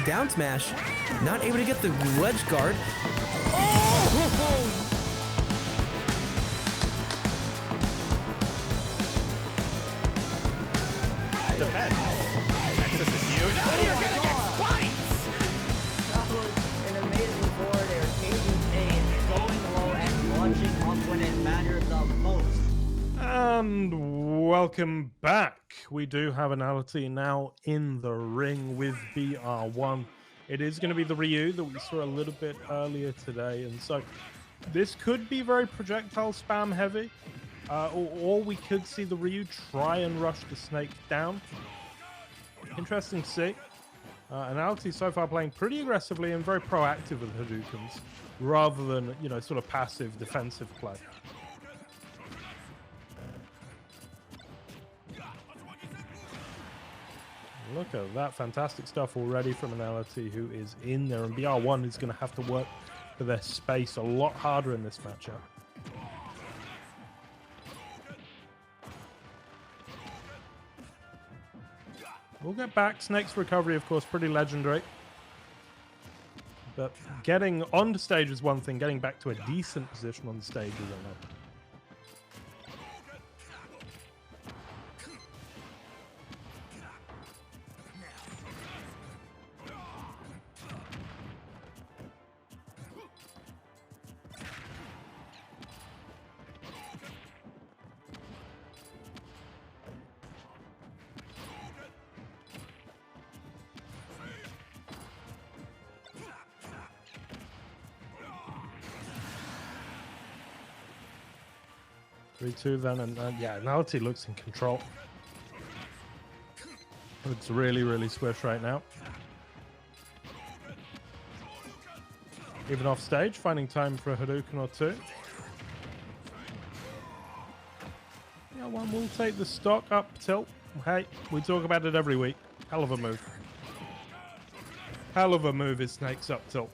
down smash. Not able to get the ledge guard. Oh! Defense. Nexus is huge. Oh, you're gonna get twice! That was an amazing forward air, taking pain, going low, and launching up when it mattered the most. And welcome back. We do have Anality now in the ring with Br1. It is going to be the Ryu that we saw a little bit earlier today, and so this could be very projectile spam heavy, or we could see the Ryu try and rush the snake down. Interesting to see. Anality so far playing pretty aggressively and very proactive with Hadoukens, rather than, you know, sort of passive defensive play. Look at that fantastic stuff already from Anality, who is in there, and Br1 is going to have to work for their space a lot harder in this matchup. We'll get back. Snake's recovery, of course, pretty legendary. But getting onto stage is one thing, getting back to a decent position on the stage is another. 3-2 then, and yeah, Anality looks in control. Looks really, really swish right now. Even off stage, finding time for a Hadouken or two. Yeah, one will take the stock up tilt. Hey, we talk about it every week. Hell of a move. Hell of a move is Snake's up tilt.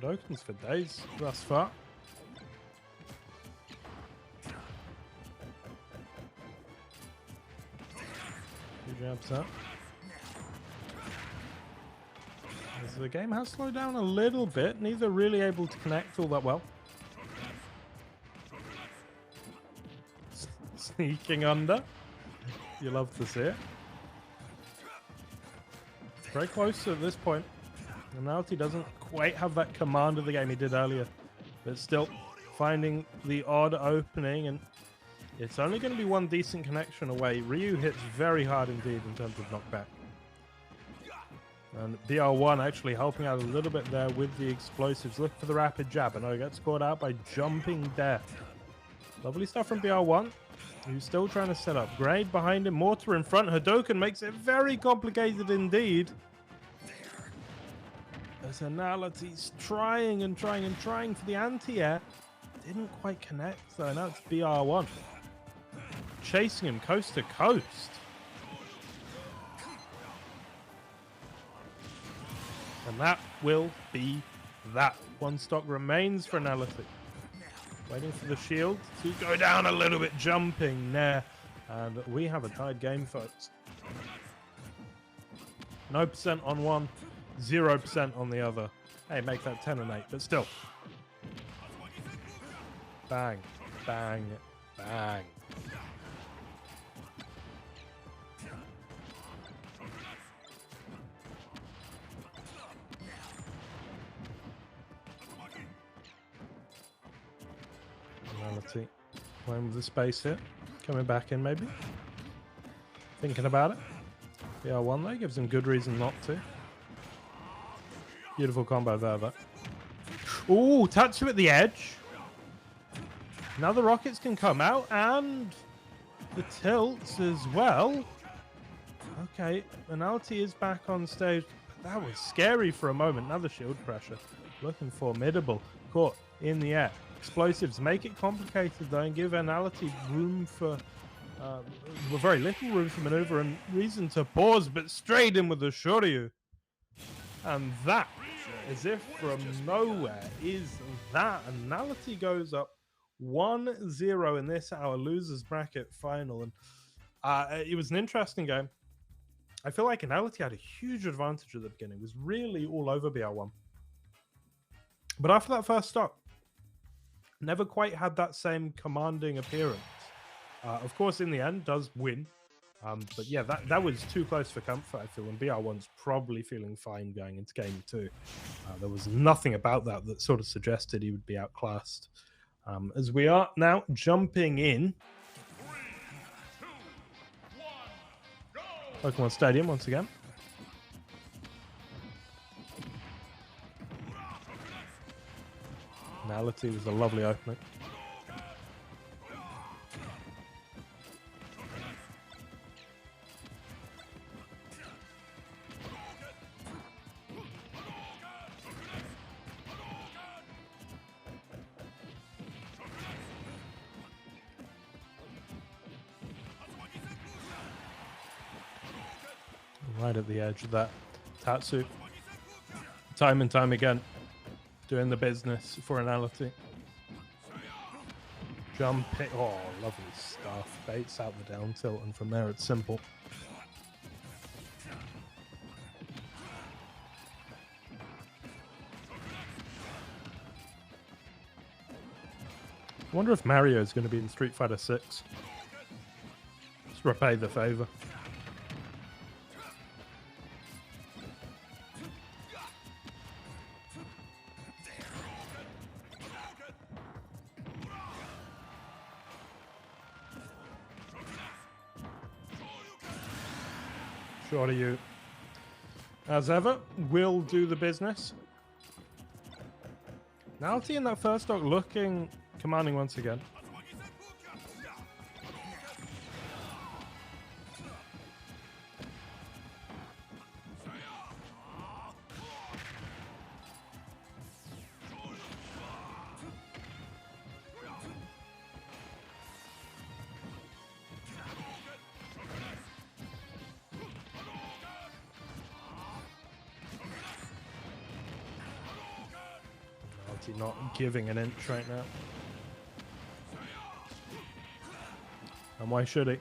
Hadoukens for days thus far. Two jabs up. As the game has slowed down a little bit, neither really able to connect all that well. Sneaking under. You love to see it. Very close at this point. Anality doesn't quite have that command of the game he did earlier, but still finding the odd opening, and it's only going to be one decent connection away. Ryu hits very hard indeed in terms of knockback. And Br1 actually helping out a little bit there with the explosives. Look for the rapid jab, and gets caught out by jumping death. Lovely stuff from Br1, who's still trying to set up. Grade behind him, Mortar in front. Hadouken makes it very complicated indeed. As Anality's trying and trying and trying for the anti-air. Didn't quite connect though. Now it's Br1. Chasing him coast to coast. And that will be that. One stock remains for Anality. Waiting for the shield to go down a little bit, jumping there. And we have a tied game, folks. No percent on one. 0% on the other. Hey, make that 10 and 8, but still. Bang, bang, bang. Anality playing with the space here. Coming back in, maybe. Thinking about it. Br1 though gives him good reason not to. Beautiful combo there, though. Ooh, touch him at the edge. Now the rockets can come out, and the tilts as well. Okay, Anality is back on stage. That was scary for a moment. Another shield pressure. Looking formidable. Caught in the air. Explosives make it complicated though and give Anality room for very little room for maneuver and reason to pause, but straight in with the Shoryu. And that, as if from nowhere, is that. Anality goes up 1-0 in this, our losers bracket final. And it was an interesting game. I feel like Anality had a huge advantage at the beginning. It was really all over Br1. But after that first stock, never quite had that same commanding appearance. Of course, in the end, does win. But yeah, that was too close for comfort, I feel. And Br1's probably feeling fine going into game 2. There was nothing about that sort of suggested he would be outclassed. As we are now jumping in. Pokemon Stadium once again. Anality was a lovely opening. Right at the edge of that. Tatsu. Time and time again. Doing the business for Anality. Jumping. Oh, lovely stuff. Baits out the down tilt, and from there it's simple. I wonder if Mario is going to be in Street Fighter 6. Just repay the favor. Shoryu, as ever, will do the business. Anality in that first stock looking commanding once again. Not giving an inch right now. And why should he?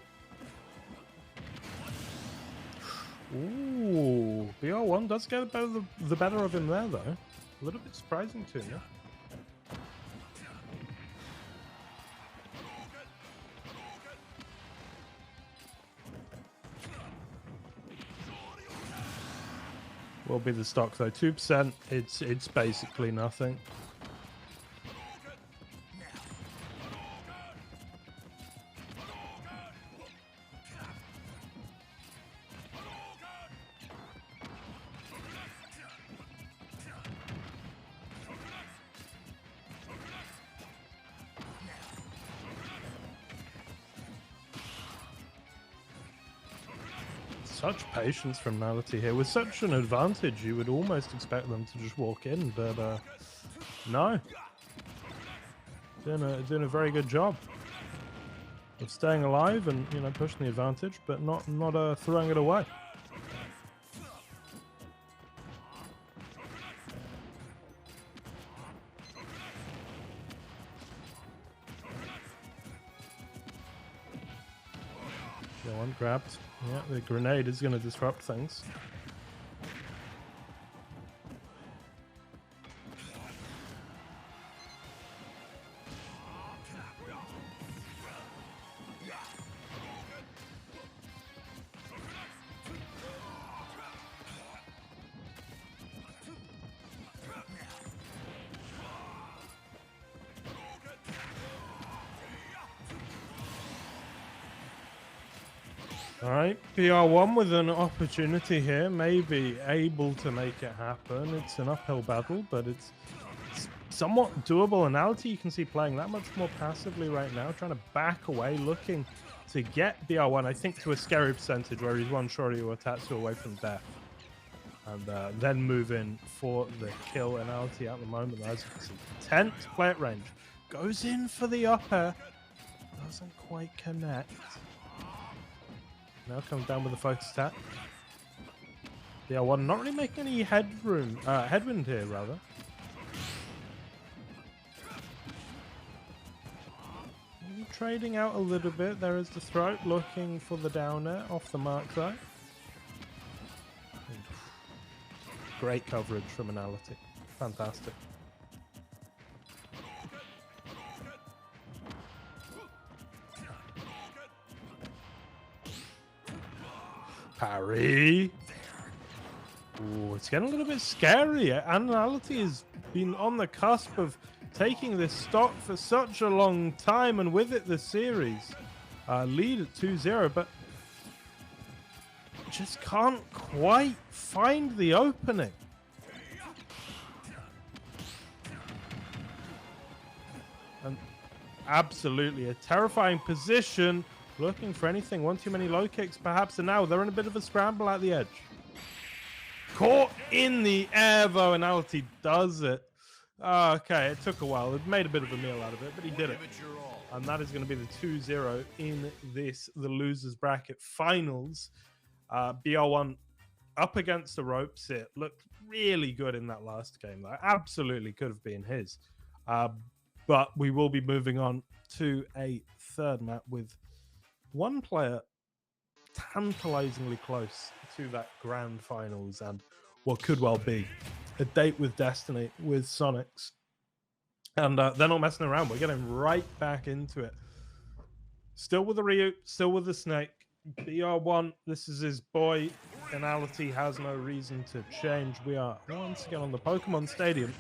Ooh, Br1 does get the better of him there, though. A little bit surprising to me. Will be the stock though. 2%. It's basically nothing. Such patience from Anality here. With such an advantage, you would almost expect them to just walk in, but no. Doing a very good job of staying alive and, you know, pushing the advantage, but not throwing it away. Go on, grabbed. Yeah, the grenade is going to disrupt things. All right, Br1 with an opportunity here, maybe able to make it happen. It's an uphill battle, but it's somewhat doable. Anality, you can see playing that much more passively right now, trying to back away, looking to get Br1, I think, to a scary percentage where he's one Shoryu or Tatsu away from death. and then move in for the kill. Anality at the moment, as you can see, 10th play at range. Goes in for the upper. Doesn't quite connect. Now comes down with the focus attack. Br1 not really making any headwind here, rather. Maybe trading out a little bit. There is the throat, looking for the downer off the mark side. Great coverage from Anality. Fantastic. Parry. Ooh, it's getting a little bit scary. Anality has been on the cusp of taking this stock for such a long time, and with it the series lead at 2-0, but just can't quite find the opening. And absolutely a terrifying position. Looking for anything. One too many low kicks, perhaps, and now they're in a bit of a scramble at the edge. Caught in the air, though. Anality does it. Okay, it took a while. It made a bit of a meal out of it, but he did it. And that is going to be the 2-0 in the losers bracket finals. Br1 up against the ropes. It looked really good in that last game. That absolutely could have been his. But we will be moving on to a third map with one player tantalizingly close to that grand finals and what could well be a date with Destiny with Sonics. And they're not messing around. We're getting right back into it. Still with the Ryu, still with the Snake. Br1, this is his boy. Anality has no reason to change. We are once again on the Pokemon Stadium.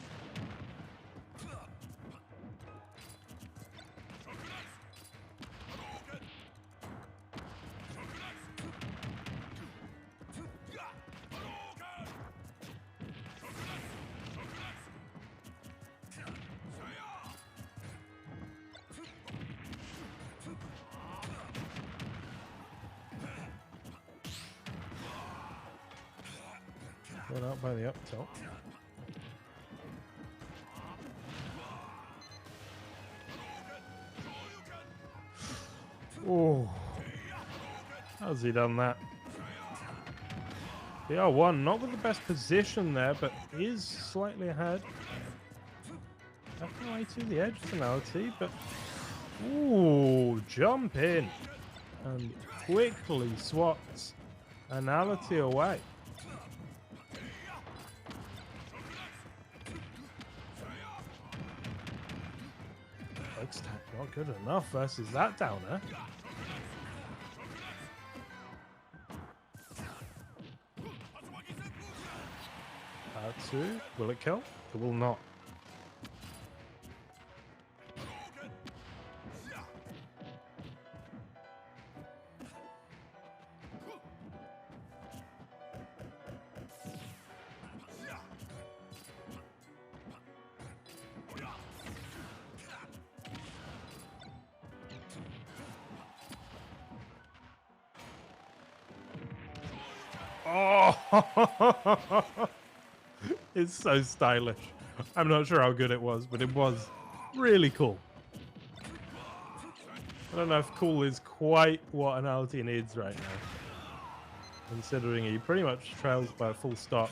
Went out by the up top. Oh, how's he done that? Br1 not with the best position there, but is slightly ahead. Back away to the edge Anality, but ooh, jump in and quickly swats Anality away. Not good enough versus that downer. Two. Will it kill? It will not. Oh, it's so stylish. I'm not sure how good it was, but it was really cool. I don't know if cool is quite what Anality needs right now, considering he pretty much trails by a full stop.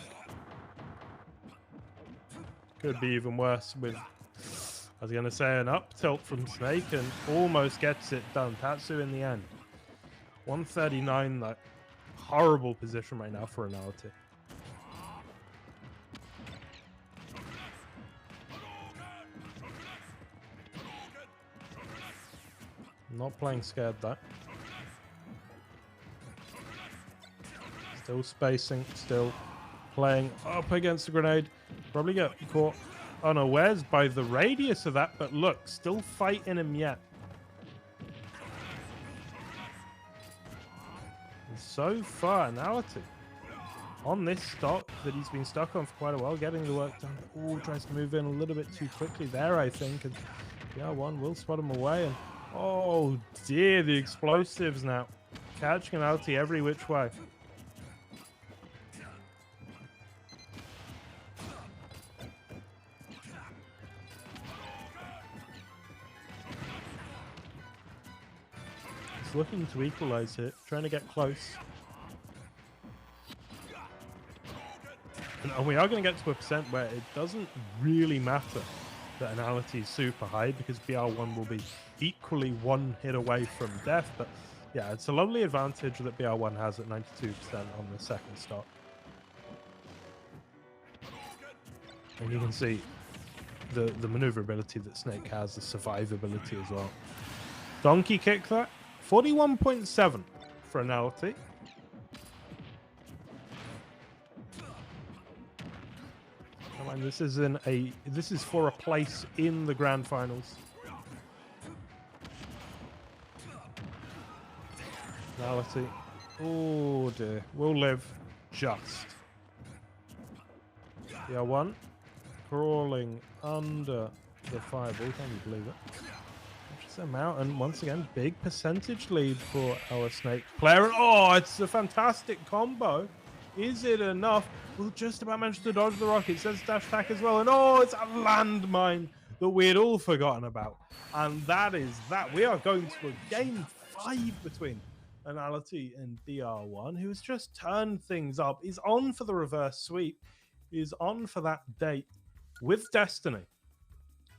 Could be even worse with, I was going to say, an up tilt from Snake and almost gets it done. Tatsu in the end. 139, though. Horrible position right now for Anality. Not playing scared though. Still spacing, still playing up against the grenade. Probably get caught unawares by the radius of that, but look, still fighting him yet. And so far, Anality on this stock that he's been stuck on for quite a while, getting the work done. Oh, tries to move in a little bit too quickly there, I think. And Br1 will spot him away. And oh dear, the explosives now. Catching Anality every which way. He's looking to equalize here, trying to get close. And we are going to get to a percent where it doesn't really matter that Anality is super high, because Br1 will be equally one hit away from death. But yeah, it's a lovely advantage that Br1 has at 92% on the second stock. And you can see the maneuverability that Snake has, the survivability as well. Donkey kick that. 41.7 for Anality. And this is for a place in the grand finals. Anality. Oh dear. Will live just. Yeah, one. Crawling under the fireball. Can you believe it? Pushes them out, and once again, big percentage lead for our Snake player. And oh, it's a fantastic combo. Is it enough? We'll just about manage to dodge the rocket. Says dash attack as well. And oh, it's a landmine that we had all forgotten about. And that is that. We are going to a game 5 between Anality and Br1, who has just turned things up. He's on for the reverse sweep. He's on for that date with Destiny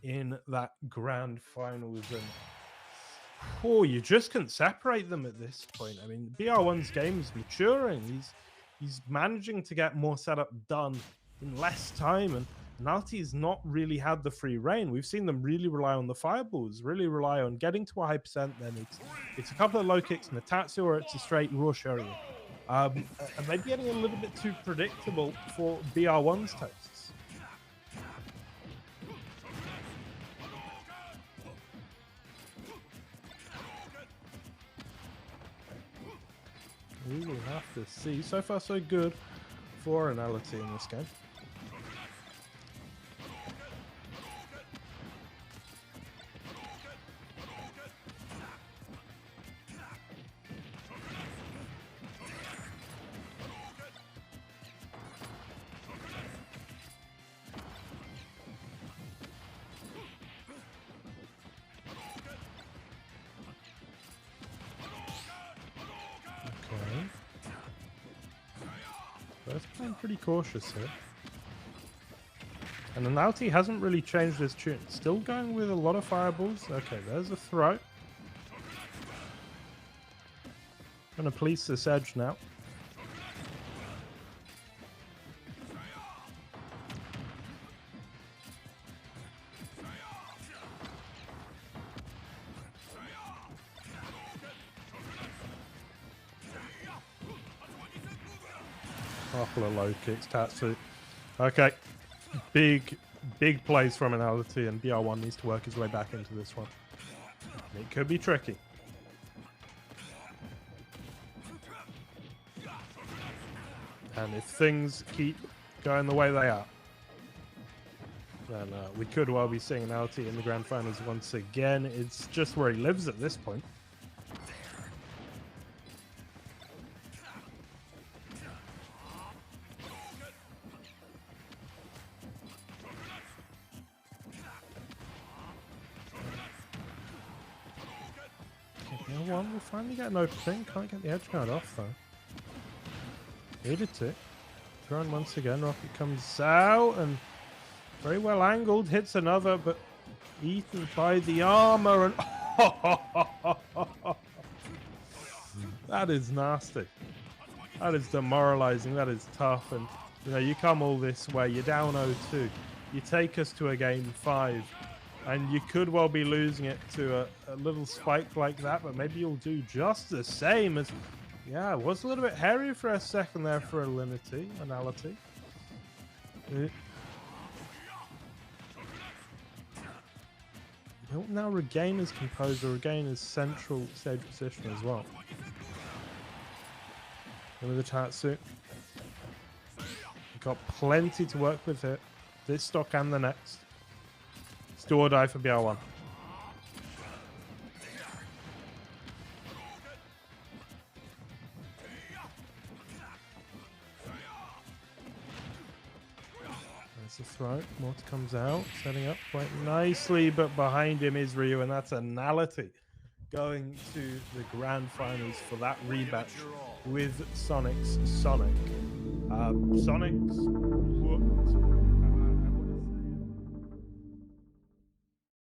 in that grand finals. And oh, you just can't separate them at this point. I mean, Br1's game is maturing. He's managing to get more setup done in less time, and Analyty's not really had the free reign. We've seen them really rely on the fireballs, really rely on getting to a high percent, then it's a couple of low kicks and a Tatsu, or it's a straight raw Shuriken. And maybe getting a little bit too predictable for Br1's tastes. We will have to see. So far, so good for Anality in this game. Both playing pretty cautious here. And Anality hasn't really changed his tune. Still going with a lot of fireballs. Okay, there's a throw. Gonna police this edge now. Couple of low kicks, Tatsu. Okay, big plays from Anality, and Br1 needs to work his way back into this one. It could be tricky. And if things keep going the way they are, then we could well be seeing Anality in the grand finals once again. It's just where he lives at this point. One will finally get an opening. Can't get the edge guard off though. Needed to. Thrown once again. Rocket comes out and very well angled. Hits another, but eaten by the armor. And that is nasty. That is demoralizing. That is tough. And you know, you come all this way. You're down 0-2. You take us to a game 5. And you could well be losing it to a little spike like that, but maybe you'll do just the same as... Yeah, it was a little bit hairy for a second there for Anality. He'll now regain his composure, regain his central stage position as well. With the Tatsu. Got plenty to work with here. This stock and the next. Do or die for Br1. There's the throw. Mortar comes out, setting up quite nicely, but behind him is Ryu, and that's Anality going to the grand finals for that rematch with Sonic's Sonic. Sonic's whooped